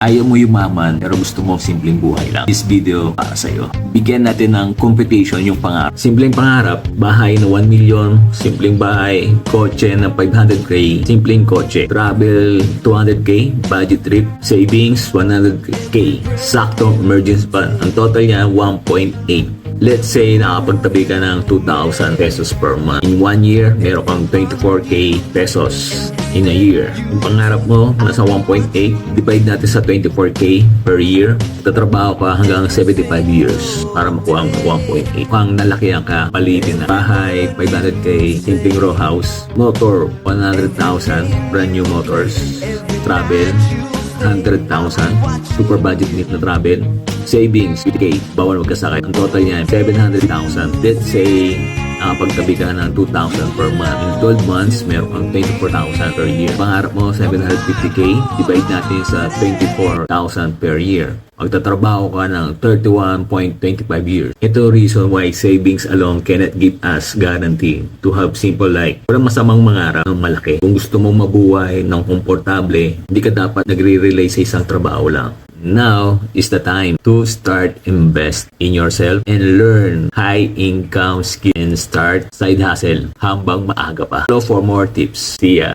Ayaw mo yumaman pero gusto mo simpleng buhay lang. This video para sa'yo. Bigyan natin ng competition yung pangarap. Simpleng pangarap, bahay na 1 million, simpleng bahay, kotse na 500k, simpleng kotse, travel 200k, budget trip, savings 100k, sakto emergency fund. Ang total niya 1.8. Let's say nakapagtabi ka ng 2,000 pesos per month. In 1 year, meron kang 24k pesos in a year. Kung pangarap mo, nasa 1.8, divide natin sa 24k per year. Tatrabaho ka hanggang 75 years para makuha ang 1.8. Kung nalakihan ka, palitin na. Bahay, 500k, simpleng row house. Motor, 100,000, brand new motors. Travel, 100,000, super budget meet na travel. Savings, 50k, bawal magkasakay. Ang total niya, 700,000. Let's say, nakapagtabi ka ng 2,000 per month. In 12 months, meron kang 24,000 per year. Pangarap mo, 750k, divide natin sa 24,000 per year. Magtatrabaho ka ng 31.25 years. Ito reason why savings alone cannot give us guarantee to have simple life. Walang masamang mangarap ng malaki. Kung gusto mong mabuhay ng komportable, hindi ka dapat nagre-rely sa isang trabaho lang. Now is the time to start invest in yourself and learn high income skill and start side hustle habang maaga pa. So for more tips, see ya!